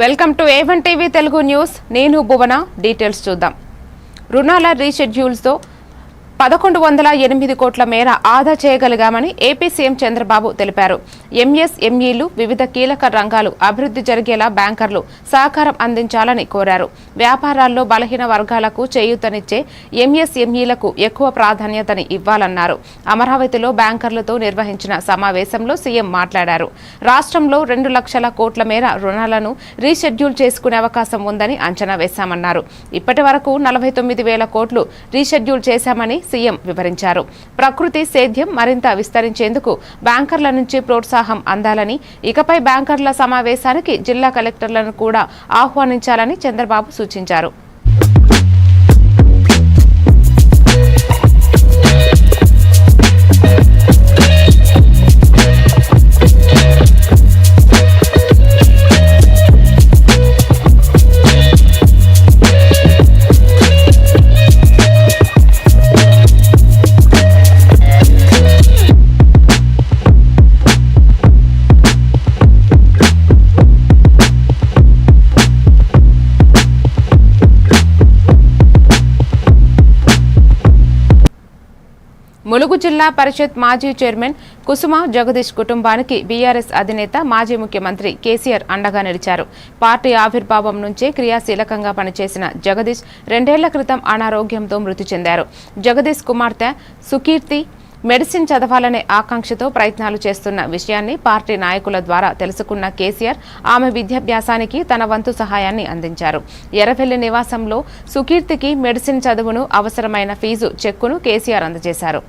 Welcome to A1 TV Telugu news. నేను భువన. Details చూద్దాం. రుణాల రీషెడ్యూల్స్ తో 1108 కోట్ల మేర ఆదా చేయగలిగామని ఏపీ సీఎం చంద్రబాబు తెలిపారు. ఎంఎస్ఎంఈలు వివిధ కీలక రంగాలు అభివృద్ధి జరిగేలా బ్యాంకర్లు సహకారం అందించాలని కోరారు. వ్యాపారాల్లో బలహీన వర్గాలకు చేయూతనిచ్చే ఎంఎస్ఎంఈలకు ఎక్కువ ప్రాధాన్యతని ఇవ్వాలన్నారు. అమరావతిలో బ్యాంకర్లతో నిర్వహించిన సమావేశంలో సీఎం మాట్లాడారు. రాష్ట్రంలో 2 లక్షల కోట్ల మేర రుణాలను రీషెడ్యూల్ చేసుకునే అవకాశం ఉందని అంచనా వేశామన్నారు. ఇప్పటి వరకు 49,000 కోట్లు రీషెడ్యూల్ చేశామని సీఎం వివరించారు. ప్రకృతి సేద్యం మరింత విస్తరించేందుకు బ్యాంకర్ల నుంచి ప్రోత్సాహం అందాలని, ఇకపై బ్యాంకర్ల సమావేశానికి జిల్లా కలెక్టర్లను కూడా ఆహ్వానించాలని చంద్రబాబు సూచించారు. ములుగు జిల్లా పరిషత్ మాజీ చైర్మన్ కుసుమ జగదీష్ కుటుంబానికి బీఆర్ఎస్ అధినేత మాజీ ముఖ్యమంత్రి కేసీఆర్ అండగా నిలిచారు. పార్టీ ఆవిర్భావం నుంచే క్రియాశీలకంగా పనిచేసిన జగదీష్ 2 ఏళ్ల క్రితం అనారోగ్యంతో మృతి చెందారు. జగదీష్ కుమార్తె సుకీర్తి మెడిసిన్ చదవాలనే ఆకాంక్షతో ప్రయత్నాలు చేస్తున్న విషయాన్ని పార్టీ నాయకుల ద్వారా తెలుసుకున్న కేసీఆర్ ఆమె విద్యాభ్యాసానికి తన వంతు సహాయాన్ని అందించారు. ఎర్రవెల్లి నివాసంలో సుకీర్తికి మెడిసిన్ చదువును అవసరమైన ఫీజు చెక్కును కేసీఆర్ అందజేశారు.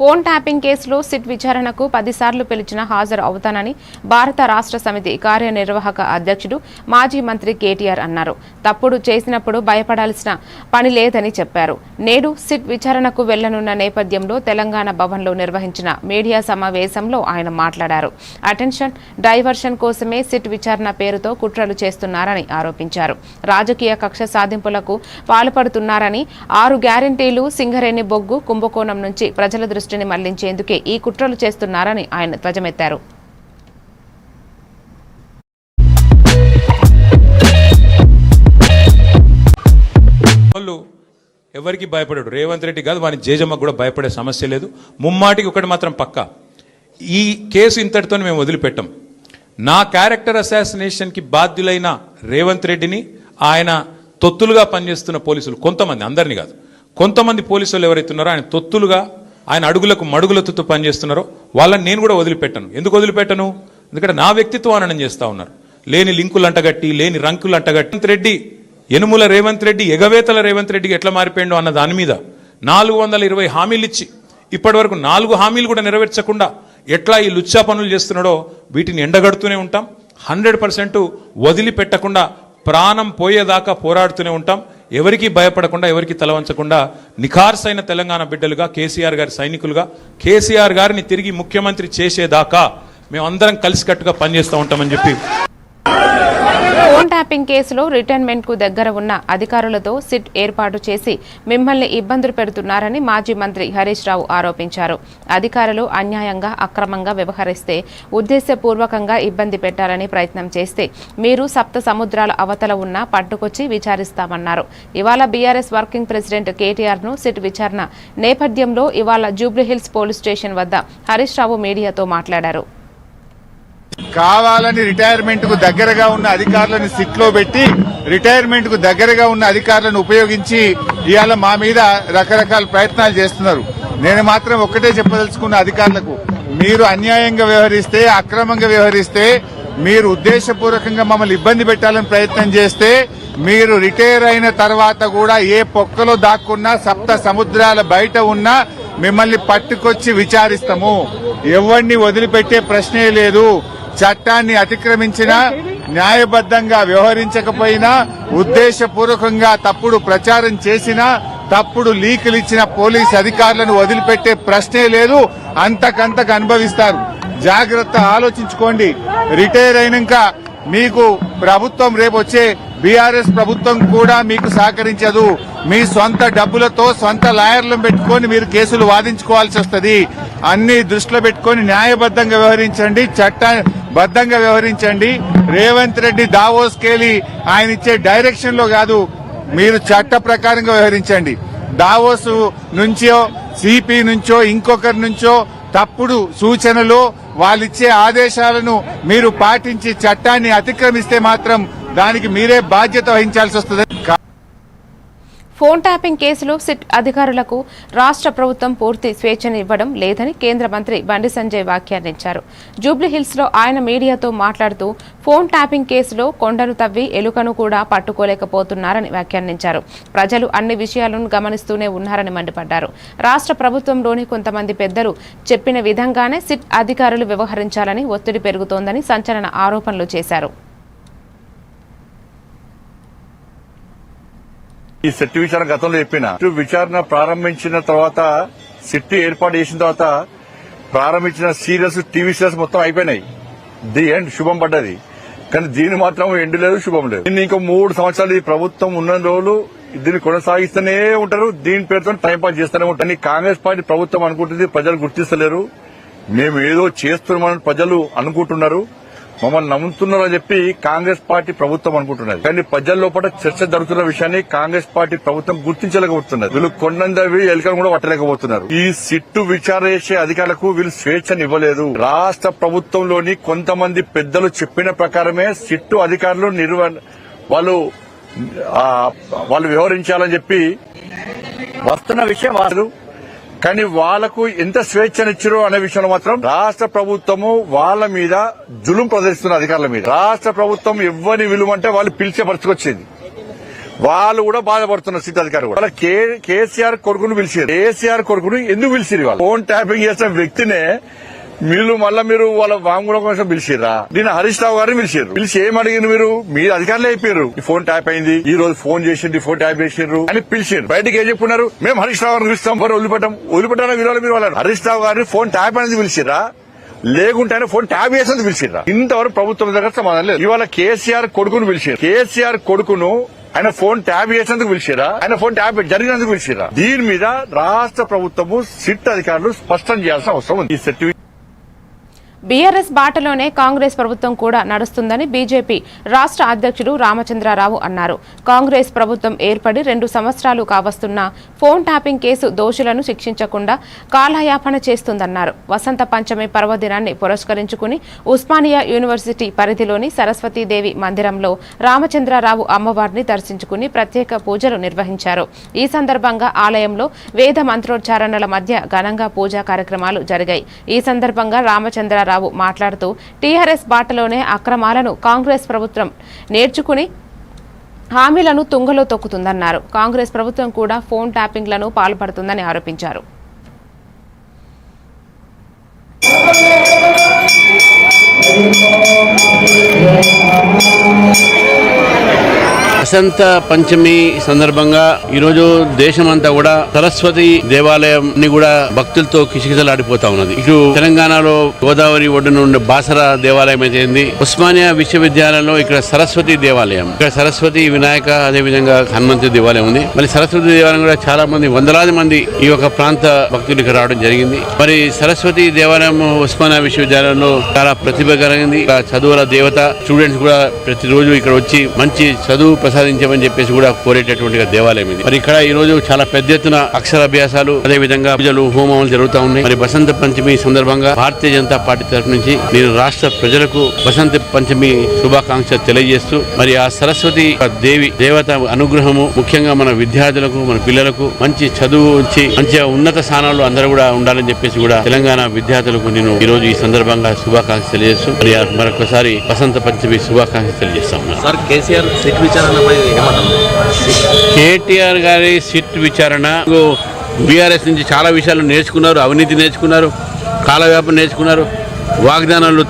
ఫోన్ ట్యాపింగ్ కేసులో సిట్ విచారణకు 10 సార్లు పిలిచినా హాజరు అవుతానని భారత రాష్ట్ర సమితి కార్యనిర్వాహక అధ్యక్షుడు మాజీ మంత్రి కేటీఆర్ అన్నారు. తప్పుడు చేసినప్పుడు భయపడాల్సిన పని లేదని చెప్పారు. నేడు సిట్ విచారణకు వెళ్లనున్న నేపథ్యంలో తెలంగాణ భవన్లో నిర్వహించిన మీడియా సమావేశంలో ఆయన మాట్లాడారు. అటెన్షన్ డైవర్షన్ కోసమే సిట్ విచారణ పేరుతో కుట్రలు చేస్తున్నారని ఆరోపించారు. రాజకీయ కక్ష సాధింపులకు పాల్పడుతున్నారని, 6 గ్యారెంటీలు, సింగరేణి బొగ్గు కుంభకోణం నుంచి ప్రజల దృష్టిని మళ్లించేందుకే ఈ కుట్రలు చేస్తున్నారని ఆయన ధ్వజమెత్తారు. ఎవరికి భయపడాడు రేవంత్ రెడ్డి కాదు, వాని జేజమ్మకు కూడా భయపడే సమస్య లేదు. ముమ్మాటికి ఒకటి మాత్రం పక్కా, ఈ కేసు ఇంతటితో మేము వదిలిపెట్టాం. నా క్యారెక్టర్ అసాసినేషన్కి బాధ్యులైన రేవంత్ రెడ్డిని ఆయన తొత్తులుగా పనిచేస్తున్న పోలీసులు కొంతమంది, అందరినీ కాదు, కొంతమంది పోలీసులు ఎవరైతున్నారో ఆయన తొత్తులుగా, ఆయన అడుగులకు మడుగులతో పనిచేస్తున్నారో వాళ్ళని నేను కూడా వదిలిపెట్టను. ఎందుకు వదిలిపెట్టను? ఎందుకంటే నా వ్యక్తిత్వం అననం చేస్తూ ఉన్నారు. లేని లింకులు అంటగట్టి, లేని రంకులు అంటగట్టి రెడ్డి, యనుమల రేవంత్ రెడ్డి, ఎగవేతల రేవంత్ రెడ్డికి ఎట్లా మారిపోయిండో అన్న దాని మీద 420 హామీలు ఇచ్చి ఇప్పటి వరకు 4 హామీలు కూడా నెరవేర్చకుండా ఎట్లా ఈ లుచ్చా పనులు చేస్తున్నాడో వీటిని ఎండగడుతూనే ఉంటాం. 100% వదిలిపెట్టకుండా ప్రాణం పోయేదాకా పోరాడుతూనే ఉంటాం. ఎవరికి భయపడకుండా, ఎవరికి తలవంచకుండా నిఖార్సైన తెలంగాణ బిడ్డలుగా, కేసీఆర్ గారి సైనికులుగా, కేసీఆర్ గారిని తిరిగి ముఖ్యమంత్రి చేసేదాకా మేమందరం కలిసికట్టుగా పనిచేస్తూ ఉంటామని చెప్పి. ఫోన్ ట్యాపింగ్ కేసులో రిటైర్మెంట్ కు దగ్గర ఉన్న అధికారులతో సిట్ ఏర్పాటు చేసి మిమ్మల్ని ఇబ్బందులు పెడుతున్నారని మాజీ మంత్రి హరీష్ రావు ఆరోపించారు. అధికారులు అన్యాయంగా, అక్రమంగా వ్యవహరిస్తే, ఉద్దేశపూర్వకంగా ఇబ్బంది పెట్టాలని ప్రయత్నం చేస్తే మీరు సప్త సముద్రాల అవతల ఉన్న పట్టుకొచ్చి విచారిస్తామన్నారు. ఇవాళ బీఆర్ఎస్ వర్కింగ్ ప్రెసిడెంట్ కేటీఆర్ ను సిట్ విచారణ నేపథ్యంలో ఇవాళ జూబ్లీహిల్స్ పోలీస్ స్టేషన్ వద్ద హరీష్ రావు మీడియాతో మాట్లాడారు. కావాలని రిటైర్మెంట్ కు దగ్గరగా ఉన్న అధికారులను సిట్ లో పెట్టి, రిటైర్మెంట్ కు దగ్గరగా ఉన్న అధికారులను ఉపయోగించి ఇవాళ మా మీద రకరకాల ప్రయత్నాలు చేస్తున్నారు. నేను మాత్రం ఒక్కటే చెప్పదలుచుకున్న అధికారులకు, మీరు అన్యాయంగా వ్యవహరిస్తే, అక్రమంగా వ్యవహరిస్తే, మీరు ఉద్దేశపూర్వకంగా మమ్మల్ని ఇబ్బంది పెట్టాలని ప్రయత్నం చేస్తే, మీరు రిటైర్ అయిన తర్వాత కూడా ఏ పొక్కలో దాక్కున్నా, సప్త సముద్రాల బయట ఉన్నా మిమ్మల్ని పట్టుకొచ్చి విచారిస్తాము. ఎవరిని వదిలిపెట్టే ప్రశ్నే లేదు. చట్టాన్ని అతిక్రమించినా, న్యాయబద్ధంగా వ్యవహరించకపోయినా, ఉద్దేశపూర్వకంగా తప్పుడు ప్రచారం చేసినా, తప్పుడు లీకులు ఇచ్చిన పోలీస్ అధికారులను వదిలిపెట్టే ప్రశ్నే లేదు. అంతకంతకు అనుభవిస్తారు. జాగ్రత్త, ఆలోచించుకోండి. రిటైర్ అయినాక మీకు ప్రభుత్వం రేపు వచ్చే బీఆర్ఎస్ ప్రభుత్వం కూడా మీకు సహకరించదు. మీ సొంత డబ్బులతో సొంత లాయర్లను పెట్టుకొని మీరు కేసులు వాదించుకోవాల్సి వస్తుంది. అన్ని దృష్టిలో పెట్టుకొని న్యాయబద్ధంగా వ్యవహరించండి, చట్టబద్ధంగా వ్యవహరించండి. రేవంత్ రెడ్డి దావోస్కెళ్ళి ఆయన ఇచ్చే డైరెక్షన్ లో కాదు, మీరు చట్ట ప్రకారంగా వ్యవహరించండి. దావోస్ నుంచో సిపి నుంచో ఇంకొకరి నుంచో తప్పుడు సూచనలు, వాళ్ళిచ్చే ఆదేశాలను మీరు పాటించి చట్టాన్ని అతిక్రమిస్తే మాత్రం దానికి మీరే బాధ్యత వహించాల్సి వస్తుంది. ఫోన్ ట్యాపింగ్ కేసులో సిట్ అధికారులకు రాష్ట్ర ప్రభుత్వం పూర్తి స్వేచ్ఛను ఇవ్వడం లేదని కేంద్ర మంత్రి బండి సంజయ్ వ్యాఖ్యానించారు. జూబ్లీహిల్స్ లో ఆయన మీడియాతో మాట్లాడుతూ ఫోన్ ట్యాపింగ్ కేసులో కొండను తవ్వి ఎలుకను కూడా పట్టుకోలేకపోతున్నారని వ్యాఖ్యానించారు. ప్రజలు అన్ని విషయాలను గమనిస్తూనే ఉన్నారని మండిపడ్డారు. రాష్ట్ర ప్రభుత్వంలోని కొంతమంది పెద్దలు చెప్పిన విధంగానే సిట్ అధికారులు వ్యవహరించాలని ఒత్తిడి పెరుగుతోందని సంచలన ఆరోపణలు చేశారు. ఈ సిట్ విచారణ గతంలో చెప్పిన విచారణ ప్రారంభించిన తర్వాత సిట్ ఏర్పాటు చేసిన తర్వాత ప్రారంభించిన సీరియల్స్, టీవీ సీరియల్స్ మొత్తం అయిపోయినాయి. ది ఎండ్, శుభం పడ్డది. కానీ దీని మాత్రం ఎండ్ లేదు, శుభం లేదు. దీన్ని ఇంకో 3 సంవత్సరాలు ఈ ప్రభుత్వం ఉన్న రోజులు దీన్ని కొనసాగిస్తూనే ఉంటారు. దీని పేరుతో టైంపాస్ చేస్తూనే ఉంటారు. కాంగ్రెస్ పార్టీ ప్రభుత్వం అనుకుంటుంది, ప్రజలు గుర్తిస్తలేరు. మేము ఏదో చేస్తున్నామని ప్రజలు అనుకుంటున్నారు, మమ్మల్ని నమ్ముతున్నారని చెప్పి కాంగ్రెస్ పార్టీ ప్రభుత్వం అనుకుంటున్నది. కానీ ప్రజల లోపల చర్చ జరుగుతున్న విషయాన్ని కాంగ్రెస్ పార్టీ ప్రభుత్వం గుర్తించలేకపోతున్నారు. వీళ్ళు కొండందవి ఎలుకను కూడా పట్టలేకపోతున్నారు. ఈ సిట్టు విచారణ చేసే అధికారులకు వీళ్ళు స్వేచ్ఛను ఇవ్వలేదు. రాష్ట్ర ప్రభుత్వంలోని కొంతమంది పెద్దలు చెప్పిన ప్రకారమే సిట్టు అధికారులు వాళ్ళు వ్యవహరించాలని చెప్పి వస్తున్న విషయం వాళ్ళు. కానీ వాళ్లకు ఎంత స్వేచ్ఛనిచ్చారో అనే విషయంలో మాత్రం రాష్ట్ర ప్రభుత్వము వాళ్ళ మీద జులుం ప్రదర్శిస్తున్న అధికారుల మీద. రాష్ట్ర ప్రభుత్వం ఎవరిని విలువంటే వాళ్ళు పిలిచే పరిస్థితి. వాళ్ళు కూడా బాధపడుతున్నారు. సిట్ అధికారులు కూడా కేసీఆర్ కొడుకును పిలిచారు. కేసీఆర్ కొడుకును ఎందుకు పిలిచారు? వాళ్ళు ఫోన్ ట్యాపింగ్ చేసిన వ్యక్తినే మీరు వాళ్ళ వాంగ్మూలం కోసం పిలిచిర్రా? దీన్ని హరీష్ రావు గారిని పిలిచి ఏమడిగిన మీరు అధికారులు అయిపోయారు. ఈ ఫోన్ ట్యాప్ అయింది, ఈ రోజు ఫోన్ చేసింది, ఫోన్ ట్యాప్ చేసారు అని పిలిచారు. బయటకి ఏం చెప్పుకున్నారు? మేము హరీష్ రావు గారిని పిలుస్తాం, వదిలిపెట్టాలని విలువలు మీరు వాళ్ళని హరీష్ రావు గారిని ఫోన్ ట్యాప్ అనేది పిలిచిర్రా, లేకుంటే ఆయన ఫోన్ ట్యాప్ చేసేది పిలిచిర్రా? ఇంతవరకు ప్రభుత్వం దగ్గర సమాధానం లేదు. ఇవాళ కేసీఆర్ కొడుకును పిలిచారు. కేసీఆర్ కొడుకును ఆయన ఫోన్ ట్యాప్ చేసేందుకు పిలిచారా? ఆయన ఫోన్ ట్యాప్ జరిగినందుకు పిలిచారా? దీని మీద రాష్ట్ర ప్రభుత్వము సిట్ అధికారులు స్పష్టం చేయాల్సిన అవసరం ఉంది. ఈ సర్టిఫికేట్ బీఆర్ఎస్ బాటలోనే కాంగ్రెస్ ప్రభుత్వం కూడా నడుస్తుందని బీజేపీ రాష్ట్ర అధ్యక్షుడు రామచంద్రరావు అన్నారు. కాంగ్రెస్ ప్రభుత్వం ఏర్పడి 2 సంవత్సరాలు కావస్తున్నా ఫోన్ ట్యాపింగ్ కేసు దోషులను శిక్షించకుండా కాలయాపన చేస్తుందన్నారు. వసంత పంచమి పర్వదినాన్ని పురస్కరించుకుని ఉస్మానియా యూనివర్సిటీ పరిధిలోని సరస్వతీదేవి మందిరంలో రామచంద్రరావు అమ్మవారిని దర్శించుకుని ప్రత్యేక పూజలు నిర్వహించారు. ఈ సందర్భంగా ఆలయంలో వేద మంత్రోచ్చారణల మధ్య ఘనంగా పూజా కార్యక్రమాలు జరిగాయి. ఈ సందర్భంగా రామచంద్రరావు మాట్లాడుతూ టీఆర్ఎస్ బాటలోనే అక్రమాలను కాంగ్రెస్ ప్రభుత్వం నేర్చుకుని హామీలను తుంగలో తొక్కుతుందన్నారు. కాంగ్రెస్ ప్రభుత్వం కూడా ఫోన్ ట్యాపింగ్లను పాల్పడుతుందని ఆరోపించారు. వసంత పంచమి సందర్భంగా ఈరోజు దేశమంతా కూడా సరస్వతి దేవాలయాన్ని కూడా భక్తులతో కిచకిచలాడిపోతా ఉన్నది. ఇటు తెలంగాణలో గోదావరి ఒడ్డున ఉండే బాసర దేవాలయం అయితే, ఉస్మానియా విశ్వవిద్యాలయంలో ఇక్కడ సరస్వతి దేవాలయం, ఇక్కడ సరస్వతి వినాయక, అదే విధంగా హనుమంతుడి దేవాలయం ఉంది. మరి సరస్వతి దేవాలయం కూడా చాలా మంది, వందలాది మంది ఈ యొక్క ప్రాంత భక్తులు ఇక్కడ రావడం జరిగింది. మరి సరస్వతి దేవాలయం ఉస్మానియా విశ్వవిద్యాలయంలో చాలా ప్రతిభ కలిగింది. చదువుల దేవత, స్టూడెంట్స్ కూడా ప్రతిరోజు ఇక్కడ వచ్చి మంచి చదువు ప్రసాదించమని చెప్పేసి కూడా కోరేటటువంటి దేవాలయం ఇది. మరి ఇక్కడ ఈ రోజు చాలా పెద్ద ఎత్తున అక్షరాభ్యాసాలు, అదే విధంగా పూజలు, హోమాలు జరుగుతూ ఉన్నాయి. మరి వసంత పంచమి సందర్భంగా భారతీయ జనతా పార్టీ తరఫు నుంచి నేను రాష్ట్ర ప్రజలకు వసంత పంచమి శుభాకాంక్షలు తెలియజేస్తూ, మరి ఆ సరస్వతి దేవత అనుగ్రహము ముఖ్యంగా మన విద్యార్థులకు, మన పిల్లలకు మంచి చదువు వచ్చి మంచిగా ఉన్నత స్థానాల్లో అందరూ కూడా ఉండాలని చెప్పేసి కూడా తెలంగాణ విద్యార్థులకు నేను ఈ రోజు ఈ సందర్భంగా శుభాకాంక్షలు తెలియజేస్తూ మరి మరొకసారి వసంత పంచమి శుభాకాంక్షలు తెలియజేస్తాం. కేటీఆర్ గారి సిట్ విచారణ బీఆర్ఎస్ నుంచి చాలా విషయాలు నేర్చుకున్నారు. అవినీతి నేర్చుకున్నారు, కాలవ్యాపం నేర్చుకున్నారు. వాగ్దానాలు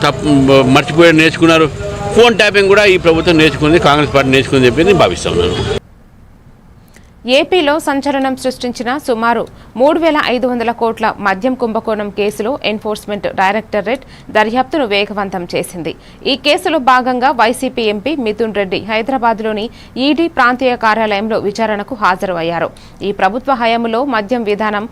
మర్చిపోయి నేర్చుకున్నారు. ఫోన్ ట్యాపింగ్ కూడా ఈ ప్రభుత్వం నేర్చుకుంది, కాంగ్రెస్ పార్టీ నేర్చుకుంది చెప్పి నేను భావిస్తా ఉన్నాను. ఏపీలో సంచలనం సృష్టించిన సుమారు 3,500 కోట్ల మద్యం కుంభకోణం కేసులో ఎన్ఫోర్స్మెంట్ డైరెక్టరేట్ దర్యాప్తును వేగవంతం చేసింది. ఈ కేసులో భాగంగా వైసీపీ ఎంపీ మిథున్ రెడ్డి హైదరాబాద్లోని ఈడీ ప్రాంతీయ కార్యాలయంలో విచారణకు హాజరు అయ్యారు. ఈ ప్రభుత్వ హయాంలో మద్యం విధానం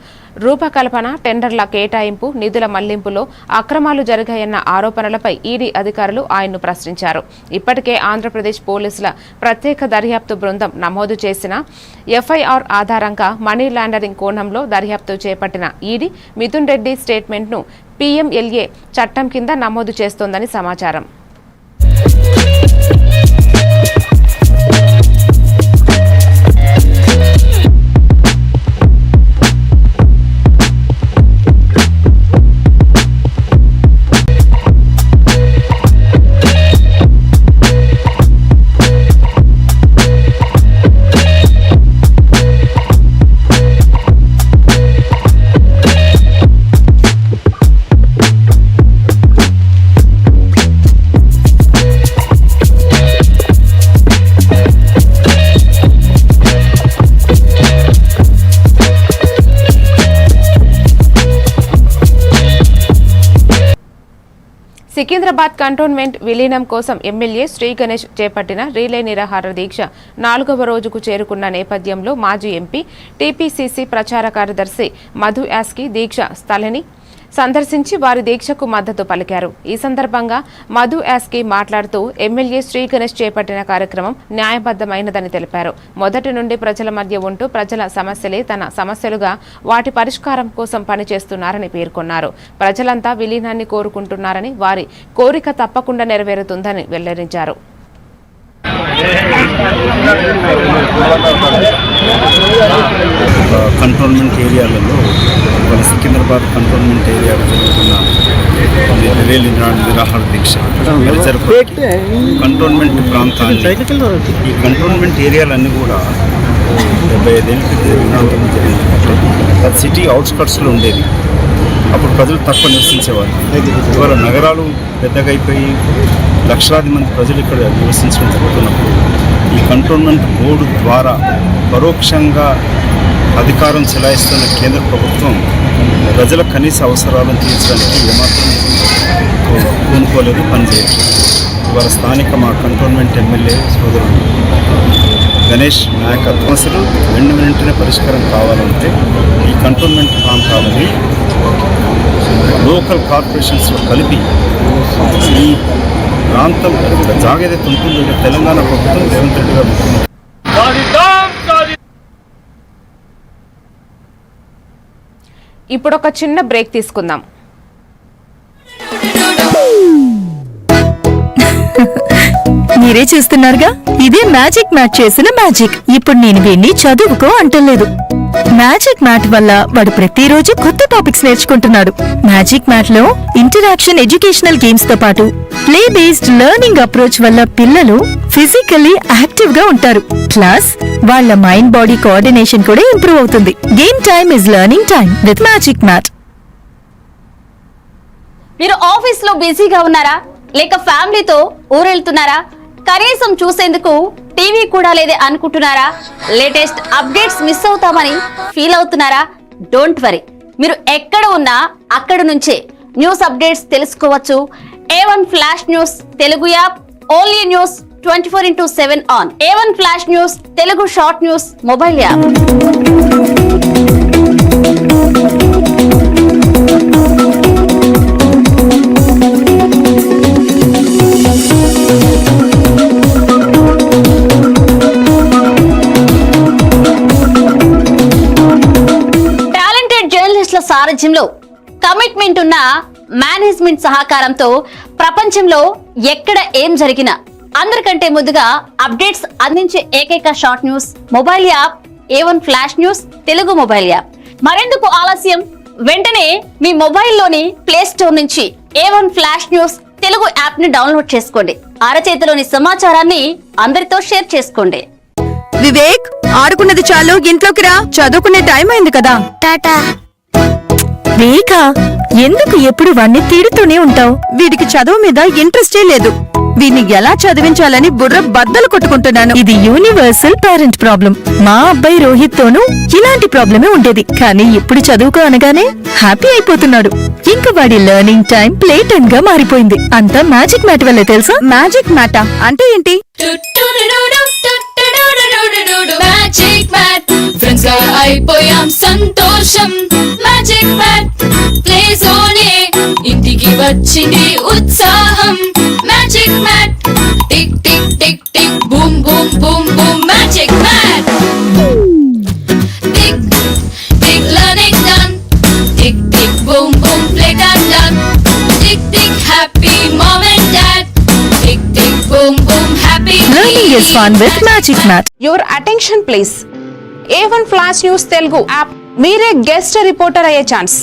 రూపకల్పన, టెండర్ల కేటాయింపు, నిధుల మళ్లింపులో అక్రమాలు జరిగాయన్న ఆరోపణలపై ఈడీ అధికారులు ఆయన్ను ప్రశ్నించారు. ఇప్పటికే ఆంధ్రప్రదేశ్ పోలీసుల ప్రత్యేక దర్యాప్తు బృందం నమోదు చేసిన ఎఫ్ఐఆర్ ఆధారంగా మనీ లాండరింగ్ కోణంలో దర్యాప్తు చేపట్టిన ఈడీ మిథున్ రెడ్డి స్టేట్మెంట్ను పీఎంఎల్ఏ చట్టం కింద నమోదు చేస్తోందని సమాచారం. సికింద్రాబాద్ కంటోన్మెంట్ విలీనం కోసం ఎమ్మెల్యే శ్రీ గణేష్ చేపట్టిన రీలే నిరాహార దీక్ష 4వ రోజుకు చేరుకున్న నేపథ్యంలో మాజీ ఎంపీ టీపీసీసీ ప్రచార కార్యదర్శి మధు యాస్కి దీక్ష స్థలిని సందర్శించి వారి దీక్షకు మద్దతు పలికారు. ఈ సందర్భంగా మధు యాస్కి మాట్లాడుతూ ఎమ్మెల్యే శ్రీ గణేష్ చేపట్టిన కార్యక్రమం న్యాయబద్దమైనదని తెలిపారు. మొదటి నుండి ప్రజల మధ్య ఉంటూ ప్రజల సమస్యలే తన సమస్యలుగా వాటి పరిష్కారం కోసం పనిచేస్తున్నారని పేర్కొన్నారు. ప్రజలంతా విలీనాన్ని కోరుకుంటున్నారని, వారి కోరిక తప్పకుండా నెరవేరుతుందని వెల్లడించారు. కంటోన్మెంట్ ఏరియాలలో మన సికింద్రాబాద్ కంటోన్మెంట్ ఏరియాలో జరుగుతున్న రైలు నిరాహార దీక్ష కంటోన్మెంట్ ప్రాంతాన్ని, ఈ కంటోన్మెంట్ ఏరియాలన్నీ కూడా 75 ఏళ్ళ క్రితం వినాంతం జరిగింది. అది సిటీ అవుట్స్కట్స్లో ఉండేది. అప్పుడు ప్రజలు తక్కువ నివసించేవారు. ఇవాళ నగరాలు పెద్దగా అయిపోయి లక్షలాది మంది ప్రజలు ఇక్కడ నివసించడం జరుగుతున్నప్పుడు ఈ కంటోన్మెంట్ బోర్డు ద్వారా పరోక్షంగా అధికారం చెలాయిస్తున్న కేంద్ర ప్రభుత్వం ప్రజల కనీస అవసరాలను తీర్చడానికి ఏమాత్రం పూనుకోలేదు, పనిచేయలేదు. ఇవాళ స్థానిక మా కంటోన్మెంట్ ఎమ్మెల్యే సోదరుడు గణేష్ నాయకత్వం అసలు వెంటనే పరిష్కారం కావాలంటే ఈ కంటోన్మెంట్ ప్రాంతాలని లోకల్ కార్పొరేషన్స్లో కలిపి ఈ ప్రాంతం జాగా ఏదైతే ఉంటుందో తెలంగాణ ప్రభుత్వం రేవంత్ రెడ్డి గారు ఇప్పుడు ఒక చిన్న బ్రేక్ తీసుకుందాం. మీరే చూస్తున్నారుగా, ఇదే మ్యాజిక్ మ్యాట్ చేసిన మ్యాజిక్. ఇప్పుడు నేను వీడిని చదువుకో అంటలేదు. మ్యాజిక్ మ్యాట్ వల్ల వాడు ప్రతిరోజు కొత్త టాపిక్స్ నేర్చుకుంటున్నాడు. మ్యాజిక్ మ్యాట్ లో ఇంటరాక్షన్ ఎడ్యుకేషనల్ గేమ్స్ తో పాటు ప్లే బేస్డ్ లెర్నింగ్ అప్రోచ్ వల్ల పిల్లలు ఫిజికల్లీ యాక్టివ్ గా ఉంటారు. ప్లస్ వాళ్ళ మైండ్ బాడీ కోఆర్డినేషన్ కూడా ఇంప్రూవ్ అవుతుంది. Game time is learning time with Magic Mat. మీరు ఆఫీస్ లో బిజీగా ఉన్నారా, లేక ఫ్యామిలీతో ఊరెళ్తున్నారా, కనీసం చూసేందుకు టీవీ కూడా లేదే అనుకుంటున్నారా, లేటెస్ట్ అప్డేట్స్ మిస్ అవుతామని ఫీల్ అవుతున్నారా? డోంట్ వరీ, మీరు ఎక్కడ ఉన్నా అక్కడ నుంచే న్యూస్ అప్డేట్స్ తెలుసుకోవచ్చు. A1 flash news Telugu app, only news 24/7 on. A1 flash news Telugu short news mobile app. సారథ్యంలో కమిట్మెంట్ ఉన్న మేనేజ్మెంట్ సహకారంతో ప్రపంచంలో ఎక్కడ ఏం జరిగినా అందరికంటే ముందుగా అప్డేట్స్ అందించే ఏకైక short news mobile app A1 flash news Telugu mobile app. మరెందుకు ఆలస్యం, వెంటనే మీ మొబైల్లోని ప్లే స్టోర్ నుంచి A1 flash news Telugu app ని డౌన్లోడ్ చేసుకోండి. అరచేతిలోని సమాచారాన్ని అందరితో షేర్ చేసుకోండి. వివేక్, ఆడుకున్నది చాలు, ఇంట్లోకి రా, చదువుకునే టైం అయింది కదా. టాటా. రేఖ, ఎందుకు ఎప్పుడు వాణ్ణి తిడుతూనే ఉంటావు? వీడికి చదువు మీద ఇంట్రెస్టే లేదు. వీణ్ణి ఎలా చదివించాలని బుర్ర బద్దలు కొట్టుకుంటున్నాను. ఇది యూనివర్సల్ పేరెంట్ ప్రాబ్లం. మా అబ్బాయి రోహిత్ తోనూ ఇలాంటి ప్రాబ్లమే ఉండేది, కానీ ఇప్పుడు చదువుకో అనగానే హ్యాపీ అయిపోతున్నాడు. ఇంక వాడి లెర్నింగ్ టైం ప్లే టైం గా మారిపోయింది. అంతా మ్యాజిక్ మ్యాట్ వల్లే తెలుసా? మ్యాజిక్ మ్యాటా అంటే ఏంటి? మ్యాజిక్ మ్యాట్ ఫ్రెండ్స్ గా అయిపోయాం సంతోషం. మ్యాజిక్ మ్యాట్ ప్లే జోనే ఇంటికి వచ్చింది ఉత్సాహం. Magic Mat tick tick tick tick boom boom boom boom. Magic Mat tick tick learning done. Tick tick boom boom play time done. Tick tick happy mom and dad. Tick tick boom boom happy Learning is fun with Magic Mat. Your attention please. A1 flash news Telugu app. మీరే guest reporter అయ్యే chance.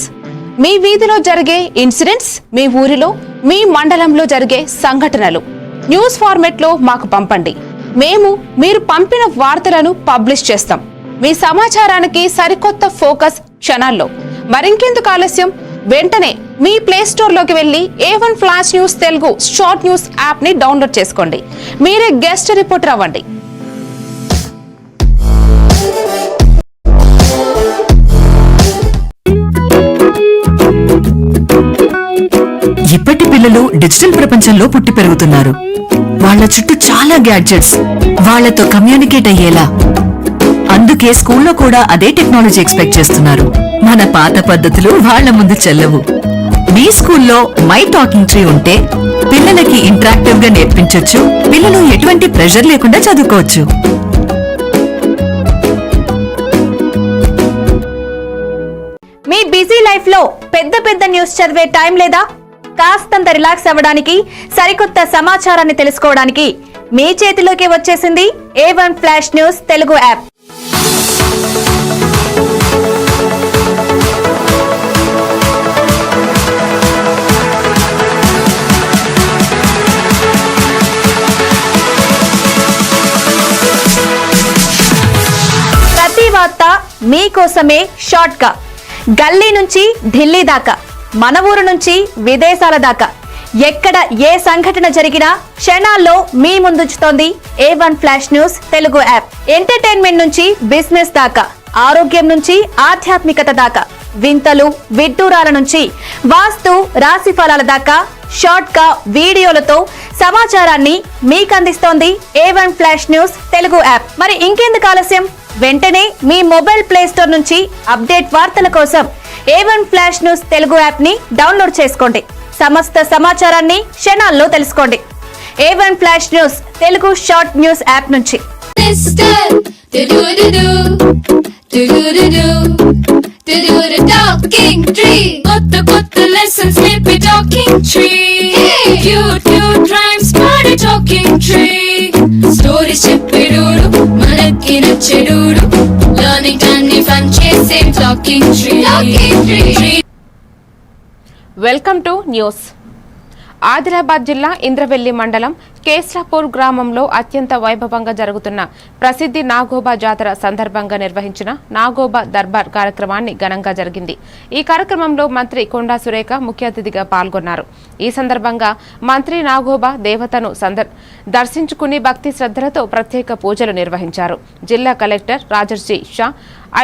మీ వీధిలో జరిగే incidents, మీ ఊరిలో, మీ మండలంలో జరిగే సంఘటనలు news format లో మాకు పంపండి. మేము మీరు పంపిన వార్తలను పబ్లిష్ చేస్తాం. మీ సమాచారానికి సరికొత్త ఫోకస్ క్షణాల్లో. మరింకెందుకు ఆలస్యం? వెంటనే మీ ప్లే స్టోర్ లోకి వెళ్లి A1 flash news Telugu short news app ని డౌన్లోడ్ చేసుకోండి. మీరే గెస్ట్ రిపోర్టర్ అవ్వండి. ఇప్పటి పిల్లలు డిజిటల్ ప్రపంచంలో పుట్టి పెరుగుతున్నారు. వాళ్ళ చుట్టూ చాలా గ్యాడ్జెట్స్, వాళ్ళతో కమ్యూనికేట్ అయ్యేలా. అందుకే స్కూల్లో కూడా అదే టెక్నాలజీ ఎక్స్పెక్ట్ చేస్తున్నారు. మన పాత పద్ధతులు వాళ్ళ ముందు చెల్లవు. మీ స్కూల్లో మై టాకింగ్ ట్రీ ఉంటే పిల్లలకి ఇంటరాక్టివ్ గా నేర్పించొచ్చు. పిల్లలు ఎటువంటి ప్రెషర్ లేకుండా చదువుకోవచ్చు. మీ బిజీ లైఫ్ లో పెద్ద పెద్ద న్యూస్ చదివే టైం లేదా? కాస్తంత రిలాక్స్ అవ్వడానికి, సరికొత్త సమాచారాన్ని తెలుసుకోవడానికి మీ చేతిలోకి వచ్చేసింది A1 flash news Telugu app. ప్రతి వార్త మీకోసమే షార్ట్ గా. గల్లీ నుంచి ఢిల్లీ దాకా, మన ఊరు నుంచి విదేశాల దాకా, ఎక్కడ ఏ సంఘటన జరిగినా క్షణాల్లో మీ ముందుంచుతోంది A1 flash news Telugu app. Entertainment నుంచి బిజినెస్ దాకా, ఆరోగ్యం నుంచి ఆధ్యాత్మికత దాకా, వింతలు విడ్డూరాల నుంచి వాస్తు రాశి ఫలాల దాకా షార్ట్ గా వీడియోలతో సమాచారాన్ని మీకు అందిస్తోంది A1 flash news Telugu app. మరి ఇంకెందుకు ఆలస్యం? వెంటనే మీ మొబైల్ ప్లే స్టోర్ నుంచి అప్డేట్ వార్తల కోసం A1 flash news Telugu app ని డౌన్లోడ్ చేసుకోండి. సమస్త సమాచారాన్ని క్షణాల్లో తెలుసుకోండి. A1 flash news Telugu short news app నుంచి. టాకింగ్ ట్రీ కొత్త కొత్త లెసన్స్ నేర్పే talking tree. Cute cute rhymes పాడే టాకింగ్ ట్రీ. స్టోరీస్ చెప్పేడోడు మనకి నచ్చేడోడు. లర్నింగ్ అన్ని ఫన్ చేసే talking tree. Welcome to news. Adilabad జిల్లా ఇంద్రవెల్లి మండలం కేస్లాపూర్ గ్రామంలో అత్యంత వైభవంగా జరుగుతున్న ప్రసిద్ధి నాగోబా జాతర సందర్భంగా నిర్వహించిన నాగోబా దర్బార్ కార్యక్రమాన్ని ఘనంగా జరిగింది. ఈ కార్యక్రమంలో మంత్రి కొండా సురేఖ ముఖ్య అతిథిగా పాల్గొన్నారు. ఈ సందర్భంగా మంత్రి నాగోబా దేవతను దర్శించుకుని భక్తి శ్రద్ధలతో ప్రత్యేక పూజలు నిర్వహించారు. జిల్లా collector Rajarshi Shah,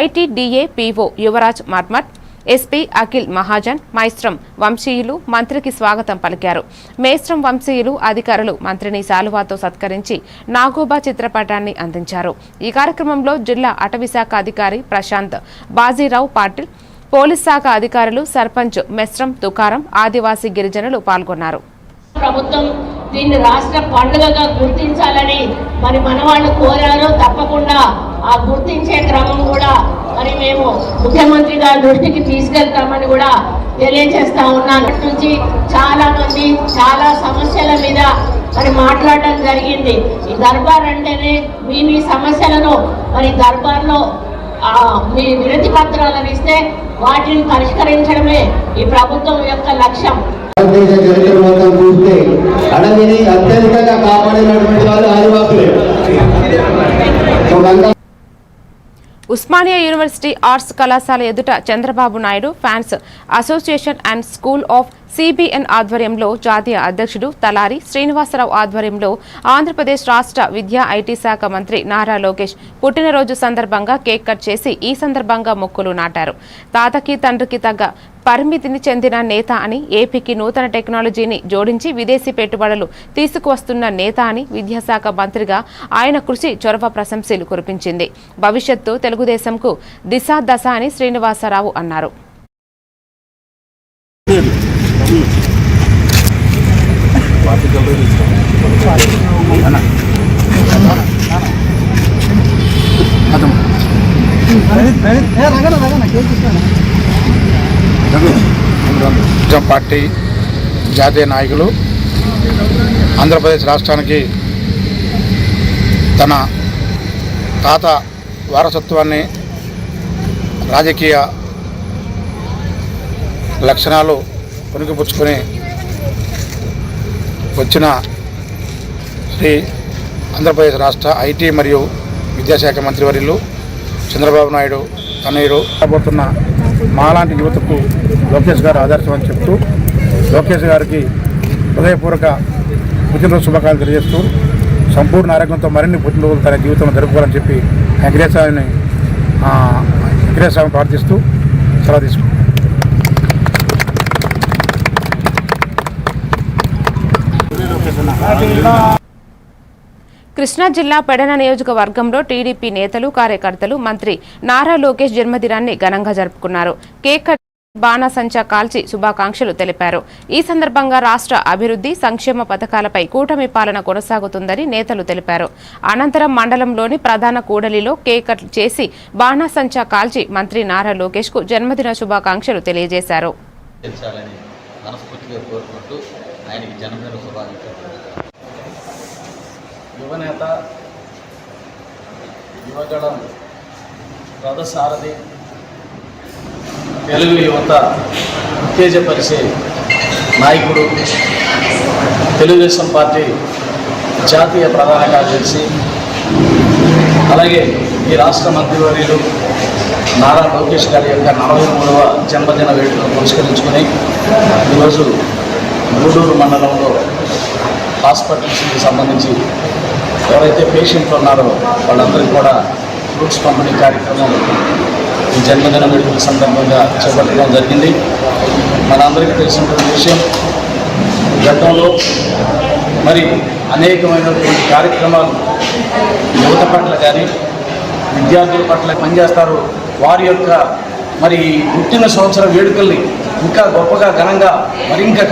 ITDA PO Yuvraj Marmat, SP Akhil Mahajan, మైస్ట్రం వంశీయులు మంత్రికి స్వాగతం పలికారు. మేస్ట్రం వంశీయులు అధికారులు మంత్రిని శాలువాతో సత్కరించి నాగోబా చిత్రపటాన్ని అందించారు. ఈ కార్యక్రమంలో జిల్లా అటవీశాఖ అధికారి ప్రశాంత్ బాజీరావు పాటిల్, పోలీస్ శాఖ అధికారులు, సర్పంచ్ మెస్ట్రం తుకారం, ఆదివాసీ గిరిజనులు పాల్గొన్నారు. ప్రభుత్వం దీన్ని రాష్ట్ర పండుగగా గుర్తించాలని మరి మన వాళ్ళు కోరారో తప్పకుండా ఆ గుర్తించే క్రమం కూడా మరి మేము ముఖ్యమంత్రి గారి దృష్టికి తీసుకెళ్తామని కూడా తెలియజేస్తా ఉన్నాను. నుంచి చాలా మంది చాలా సమస్యల మీద మరి మాట్లాడడం జరిగింది. ఈ దర్బార్ అంటేనే మీ సమస్యలను మరి దర్బార్లో మీ వినతి పత్రాలను ఇస్తే వాటిని పరిష్కరించడమే ఈ ప్రభుత్వం యొక్క లక్ష్యం. భారతదేశ చరిత్ర మొత్తం చూస్తే అడవిని అత్యధికంగా కాపాడినటువంటి వాళ్ళు ఆదివాసులే. ఉస్మానియా యూనివర్సిటీ ఆర్ట్స్ కళాశాల ఎదుట Chandrababu Naidu fans association and school of CBN ఆధ్వర్యంలో జాతీయ అధ్యక్షుడు తలారి శ్రీనివాసరావు ఆధ్వర్యంలో ఆంధ్రప్రదేశ్ రాష్ట్ర విద్యా ఐటీ శాఖ మంత్రి నారా లోకేష్ పుట్టినరోజు సందర్భంగా కేక్ కట్ చేసి ఈ సందర్భంగా మొక్కులు నాటారు. తాతకి తండ్రికి తగ్గ పరిమితిని చెందిన నేత అని, ఏపీకి నూతన టెక్నాలజీని జోడించి విదేశీ పెట్టుబడులు తీసుకువస్తున్న నేత అని విద్యాశాఖ మంత్రిగా ఆయన కృషి చొరవ ప్రశంసలు కురిపించింది. భవిష్యత్తు తెలుగుదేశంకు దిశ దశ అని శ్రీనివాసరావు అన్నారు. పార్టీ జాతీయ నాయకులు ఆంధ్రప్రదేశ్ రాష్ట్రానికి తన తాత వారసత్వాన్ని, రాజకీయ లక్షణాలు పుణికిపుచ్చుకొని వచ్చిన శ్రీ ఆంధ్రప్రదేశ్ రాష్ట్ర ఐటీ మరియు విద్యాశాఖ మంత్రివర్యులు చంద్రబాబు నాయుడు తనయుడు రాబోతున్న మాలాంటి యువతకు లోకేష్ గారు ఆదర్శం అని చెప్తూ లోకేష్ గారికి హృదయపూర్వక పుట్టినరోజు శుభాకాంక్షలు తెలియజేస్తూ సంపూర్ణ ఆరోగ్యంతో మరిన్ని పుట్టినరోజులు తన జీవితంలో జరుపుకోవాలని చెప్పి వెంకటేశ్వరాన్ని ప్రార్థిస్తూ సెలవు తీసుకుంటాం. కృష్ణా జిల్లా పెడన నియోజకవర్గంలో టీడీపీ నేతలు, కార్యకర్తలు మంత్రి నారా లోకేష్ జన్మదినాన్ని ఘనంగా జరుపుకున్నారు. కేక్ బాణాసంచా కాల్చి శుభాకాంక్షలు తెలిపారు. ఈ సందర్భంగా రాష్ట్ర అభివృద్ధి సంక్షేమ పథకాలపై కూటమి పాలన కొనసాగుతుందని నేతలు తెలిపారు. అనంతరం మండలంలోని ప్రధాన కూడలిలో కేక్ చేసి బాణాసంచా కాల్చి మంత్రి నారా లోకేష్ కు జన్మదిన శుభాకాంక్షలు తెలియజేశారు. యువనేత, యువగళం, రథసారథి, తెలుగు యువత ఉత్తేజపరిచే నాయకుడు, తెలుగుదేశం పార్టీ జాతీయ ప్రధాన కార్యదర్శి, అలాగే ఈ రాష్ట్ర మంత్రివర్యులు నారా లోకేష్ గారి యొక్క 43వ జన్మదిన వేడుకను పురస్కరించుకొని ఈరోజు గూడూరు మండలంలో హాస్పిటల్స్కి సంబంధించి ఎవరైతే పేషెంట్లు ఉన్నారో వాళ్ళందరికీ కూడా ఫ్రూట్స్ పంపిణీ కార్యక్రమం ఈ జన్మదిన వేడుకల సందర్భంగా చేపట్టడం జరిగింది. మనందరికీ తెలిసినటువంటి విషయం, గతంలో మరి అనేకమైనటువంటి కార్యక్రమాలు యువత పట్ల కానీ విద్యార్థుల పట్ల పనిచేస్తారు. వారి యొక్క మరి పుట్టిన సంవత్సర వేడుకల్ని ఇంకా గొప్పగా ఘనంగా మరి ఇంకా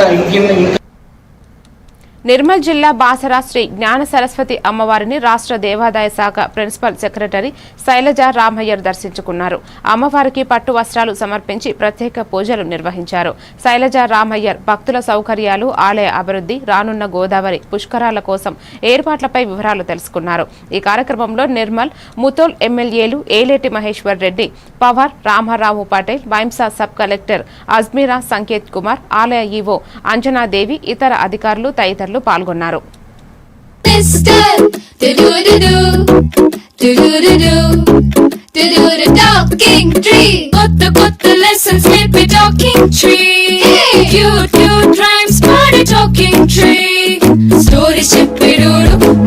నిర్మల్ జిల్లా బాసరా శ్రీ జ్ఞాన సరస్వతి అమ్మవారిని రాష్ట్ర దేవాదాయ శాఖ ప్రిన్సిపల్ సెక్రటరీ శైలజ రామయ్యర్ దర్శించుకున్నారు. అమ్మవారికి పట్టు వస్త్రాలు సమర్పించి ప్రత్యేక పూజలు నిర్వహించారు. శైలజ రామయ్యర్ భక్తుల సౌకర్యాలు, ఆలయ అభివృద్ధి, రానున్న గోదావరి పుష్కరాల కోసం ఏర్పాట్లపై వివరాలు తెలుసుకున్నారు. ఈ కార్యక్రమంలో నిర్మల్, ముతోల్ ఎమ్మెల్యేలు ఏలేటి మహేశ్వర్ రెడ్డి, పవార్, రామారావు పటేల్, వైంసా సబ్ కలెక్టర్ అజ్మీరా సంకేత్ కుమార్, ఆలయ ఈవో అంజనాదేవి, ఇతర అధికారులు తదితరులు పాల్గొన్నారు.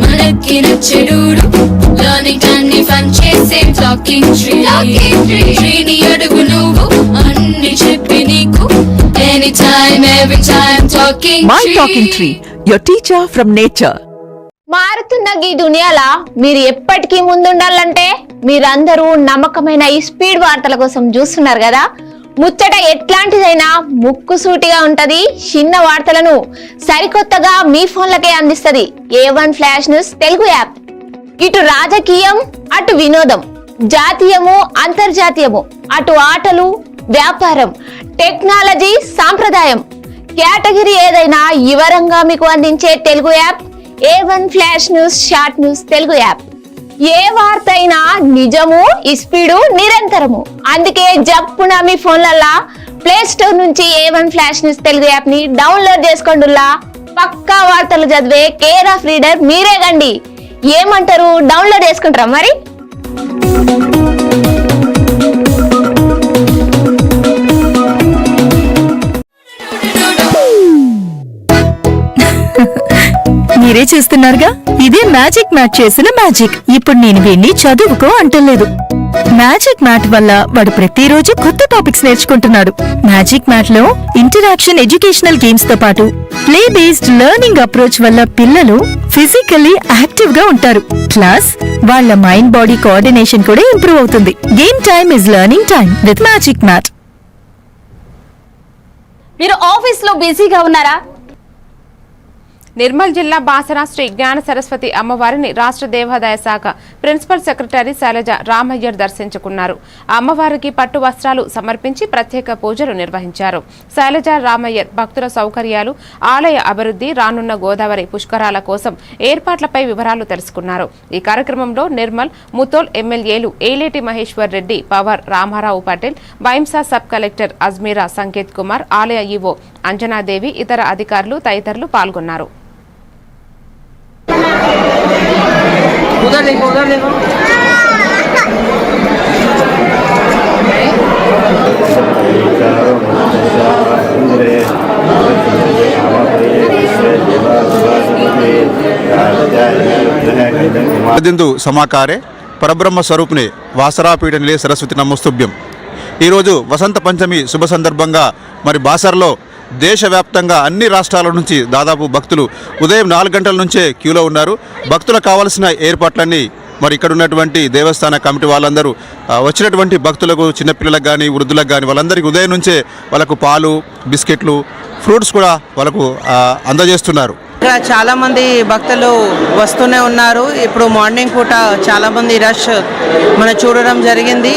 మనకి నచ్చెడూడు లర్నింగ్ అన్ని ఫన్ చేసే టాకింగ్ ట్రీ అడుగు నువ్వు అన్ని చెప్పి నీకు anytime every time talking My Talking Tree, your teacher from nature. మారుతున్న ఈ దునియాల మీరు ఎప్పటికీ ముందుండాలంటే మీరందరూ నమ్మకమైన ఈ స్పీడ్ వార్తల కోసం చూస్తున్నారు కదా. ముచ్చట ఎట్లాంటిదైనా ముక్కుసూటిగా ఉంటది. చిన్న వార్తలను సరికొత్తగా మీ ఫోన్లకే అందిస్తది A1 flash news Telugu app. ఇటు రాజకీయం, అటు వినోదం, జాతీయము, అంతర్జాతీయము, అటు ఆటలు, వ్యాపారం, టెక్నాలజీ, సాంప్రదాయం, కేటగిరీ ఏదైనా వివరంగా మీకు అందించే Telugu app A1 flash news short news Telugu app. ఏ వార్త అయినా నిజము, స్పీడు, నిరంతరము. అందుకే జప్పున మీ ఫోన్లల్లా ప్లే స్టోర్ నుంచి A1 flash news Telugu app ని డౌన్లోడ్ చేసుకోండిలా. పక్కా వార్తలు చదివే కేర్ ఆఫ్ రీడర్ మీరే గండి. ఏమంటారు, డౌన్లోడ్ చేసుకుంటారా మరి? మీరే చూస్తున్నారుగా ఇదే మ్యాజిక్ మ్యాట్ చేసిన మ్యాజిక్. ఇప్పుడు నేను వీణ్ణి చదువుకో అంటలేదు. మ్యాజిక్ మ్యాట్ వల్ల వాడు ప్రతిరోజు కొత్త టాపిక్స్ నేర్చుకుంటున్నాడు. మ్యాజిక్ మ్యాట్ లో ఇంటరాక్షన్ ఎడ్యుకేషనల్ గేమ్స్ తో పాటు ప్లే బేస్డ్ లెర్నింగ్ అప్రోచ్ వల్ల పిల్లలు ఫిజికల్లీ యాక్టివ్ గా ఉంటారు. ప్లస్ వాళ్ళ మైండ్ బాడీ కోఆర్డినేషన్ కూడా ఇంప్రూవ్ అవుతుంది. Game time is learning time with Magic Mat. మీరు ఆఫీస్ లో బిజీగా ఉన్నారా? నిర్మల్ జిల్లా బాసరా శ్రీ జ్ఞాన సరస్వతి అమ్మవారిని రాష్ట్ర దేవాదాయ శాఖ ప్రిన్సిపల్ సెక్రటరీ శైలజ రామయ్యర్ దర్శించుకున్నారు. అమ్మవారికి పట్టు వస్త్రాలు సమర్పించి ప్రత్యేక పూజలు నిర్వహించారు. శైలజ రామయ్యర్ భక్తుల సౌకర్యాలు, ఆలయ అభివృద్ధి, రానున్న గోదావరి పుష్కరాల కోసం ఏర్పాట్లపై వివరాలు తెలుసుకున్నారు. ఈ కార్యక్రమంలో నిర్మల్, ముతోల్ ఎమ్మెల్యేలు ఏలేటి మహేశ్వర్ రెడ్డి, పవర్ రామారావు పటేల్, వైంసా సబ్ కలెక్టర్ అజ్మీరా సంకేత్ కుమార్, ఆలయ ఈవో అంజనాదేవి, ఇతర అధికారులు తదితరులు పాల్గొన్నారు. సమాకారే పరబ్రహ్మ స్వరూపిణి వాసరాపీఠ నిలయ సరస్వతి నమస్తుభ్యం. ఈరోజు వసంత పంచమి శుభ సందర్భంగా మరి బాసర్లో దేశవ్యాప్తంగా అన్ని రాష్ట్రాల నుంచి దాదాపు భక్తులు ఉదయం 4 గంటల నుంచే క్యూలో ఉన్నారు. భక్తులకు కావాల్సిన ఏర్పాట్లన్నీ మరి ఇక్కడ ఉన్నటువంటి దేవస్థాన కమిటీ వాళ్ళందరూ వచ్చినటువంటి భక్తులకు, చిన్నపిల్లలకు కానీ వృద్ధులకు కానీ వాళ్ళందరికీ ఉదయం నుంచే వాళ్ళకు పాలు, బిస్కెట్లు, ఫ్రూట్స్ కూడా వాళ్ళకు అందజేస్తున్నారు. ఇక్కడ చాలా మంది భక్తులు వస్తూనే ఉన్నారు. ఇప్పుడు మార్నింగ్ పూట చాలా మంది రష్ మనం చూడడం జరిగింది.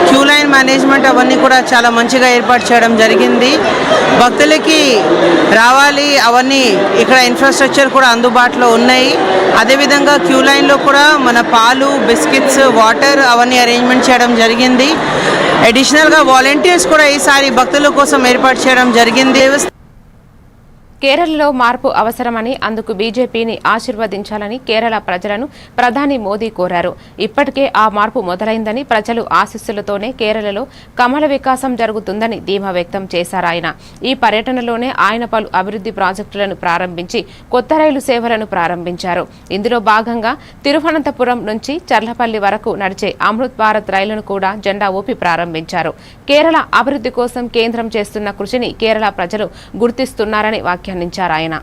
క్యూ లైన్ మేనేజ్మెంట్ అవన్నీ కూడా చాలా మంచిగా ఏర్పాటు చేయడం జరిగింది. భక్తులకి రావాలి అవన్నీ ఇక్కడ ఇన్ఫ్రాస్ట్రక్చర్ కూడా అందుబాటులో ఉన్నాయి. అదేవిధంగా క్యూ లైన్లో కూడా మన పాలు, బిస్కెట్స్, వాటర్ అవన్నీ అరేంజ్మెంట్ చేయడం జరిగింది. అడిషనల్గా వాలంటీర్స్ కూడా ఈసారి భక్తుల కోసం ఏర్పాటు చేయడం జరిగింది. కేరళలో మార్పు అవసరమని, అందుకు బీజేపీని ఆశీర్వదించాలని కేరళ ప్రజలను ప్రధాని మోదీ కోరారు. ఇప్పటికే ఆ మార్పు మొదలైందని, ప్రజలు ఆశీస్సులతోనే కేరళలో కమల వికాసం జరుగుతుందని ధీమా వ్యక్తం చేశారాయన. ఈ పర్యటనలోనే ఆయన పలు అభివృద్ధి ప్రాజెక్టులను ప్రారంభించి కొత్త రైలు సేవలను ప్రారంభించారు. ఇందులో భాగంగా తిరువనంతపురం నుంచి చర్లపల్లి వరకు నడిచే అమృత్ భారత్ రైలును కూడా జెండా ఊపి ప్రారంభించారు. కేరళ అభివృద్ధి కోసం కేంద్రం చేస్తున్న కృషిని కేరళ ప్రజలు గుర్తిస్తున్నారని వ్యాఖ్యానించారు ఆయన.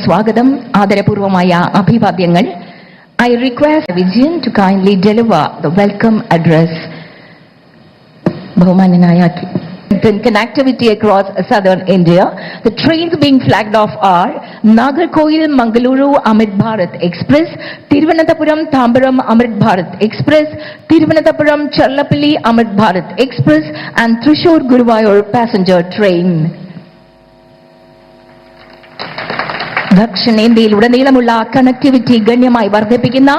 സ്വാഗതം, ആദരപൂർവമായ അഭിവാദ്യങ്ങൾ. I request Vijayan to kindly deliver the welcome address. ബഹുമാന്യനായ connectivity across southern India. The trains being flagged off are Nagarkoil Mangaluru Amrit Bharat Express, Thiruvananthapuram Tambaram Amrit Bharat Express, Thiruvananthapuram Charlapalli Amrit Bharat Express and Thrissur Guruvayur passenger train. ദക്ഷിണേന്ത്യയിലുടനീളമുള്ള connectivity ഗണ്യമായി വർദ്ധിപ്പിക്കുന്ന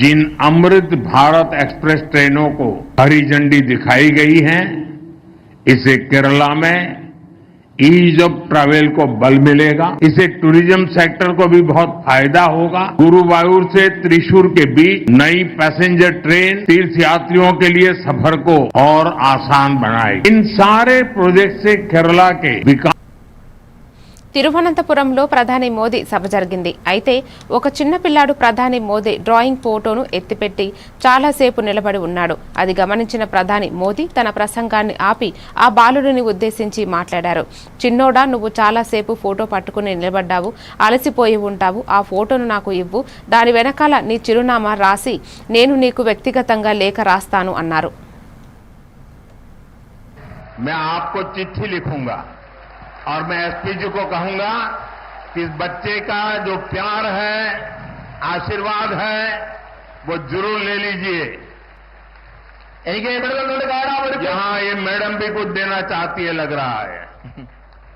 जिन Amrit Bharat express ट्रेनों को हरी झंडी दिखाई गई है, इससे केरला में ईज ऑफ ट्रैवल को बल मिलेगा. इससे टूरिज्म सेक्टर को भी बहुत फायदा होगा. गुरुवायूर से त्रिशूर के बीच नई पैसेंजर ट्रेन तीर्थ यात्रियों के लिए सफर को और आसान बनाएगी. इन सारे प्रोजेक्ट से केरला के विकास. తిరువనంతపురంలో ప్రధాని మోదీ సభ జరిగింది. అయితే ఒక చిన్న పిల్లాడు ప్రధాని మోదీ డ్రాయింగ్ ఫోటోను ఎత్తిపెట్టి చాలాసేపు నిలబడి ఉన్నాడు. అది గమనించిన ప్రధాని మోదీ తన ప్రసంగాన్ని ఆపి ఆ బాలుడిని ఉద్దేశించి మాట్లాడారు. చిన్నోడా, నువ్వు చాలాసేపు ఫోటో పట్టుకుని నిలబడ్డావు, అలసిపోయి ఉంటావు. ఆ ఫోటోను నాకు ఇవ్వు, దాని వెనకాల నీ చిరునామా రాసి నేను నీకు వ్యక్తిగతంగా లేఖ రాస్తాను అన్నారు. और मैं एसपी जी को कहूंगा कि इस बच्चे का जो प्यार है, आशीर्वाद है, वो जरूर ले लीजिए. यहाँ ये मैडम भी कुछ देना चाहती है लग रहा है.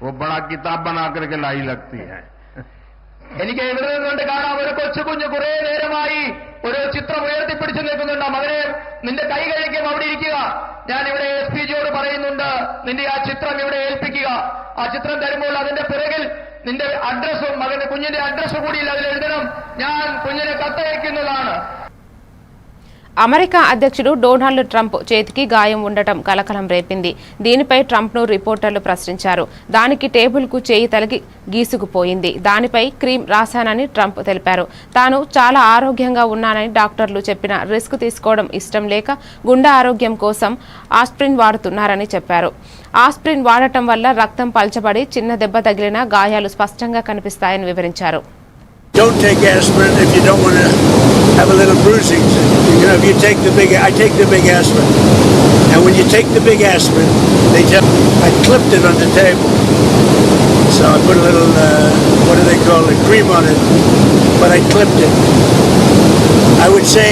वो बड़ा किताब बना करके लाई लगती है. എനിക്ക് ഇവിടെ നിന്നുകൊണ്ട് കാണാം, ഒരു കൊച്ചു കുഞ്ഞ് കുറെ നേരമായി ഒരു ചിത്രം ഉയർത്തിപ്പിടിച്ചു നിൽക്കുന്നുണ്ട്. മകനെ, നിന്റെ കൈ കഴിക്കും, അവിടെ ഇരിക്കുക. ഞാൻ ഇവിടെ എസ് പി ജിയോട് പറയുന്നുണ്ട്, നിന്റെ ആ ചിത്രം ഇവിടെ ഏൽപ്പിക്കുക. ആ ചിത്രം തരുമ്പോൾ അതിന്റെ പിറകിൽ നിന്റെ അഡ്രസ്സും മകന്റെ കുഞ്ഞിന്റെ അഡ്രസ്സും കൂടി അതിൽ എഴുതണം. ഞാൻ കുഞ്ഞിനെ കത്തയക്കുന്നതാണ്. అమెరికా అధ్యక్షుడు డొనాల్డ్ ట్రంప్ చేతికి గాయం ఉండటం కలకలం రేపింది. దీనిపై ట్రంప్ను రిపోర్టర్లు ప్రశ్నించారు. దానికి టేబుల్కు చేయి తలిగి గీసుకుపోయింది. దానిపై క్రీమ్ రాశానని ట్రంప్ తెలిపారు. తాను చాలా ఆరోగ్యంగా ఉన్నానని డాక్టర్లు చెప్పిన రిస్క్ తీసుకోవడం ఇష్టం లేక గుండె ఆరోగ్యం కోసం ఆస్ప్రిన్ వాడుతున్నారని చెప్పారు. ఆస్ప్రిన్ వాడటం వల్ల రక్తం పల్చబడి చిన్న దెబ్బ తగిలిన గాయాలు స్పష్టంగా కనిపిస్తాయని వివరించారు. Don't take aspirin if you don't want to have a little bruising. You know, if you take I take the big aspirin. And when you take the big aspirin, I clipped it on the table. So I put a little, what do they call it, cream on it. But I clipped it. I would say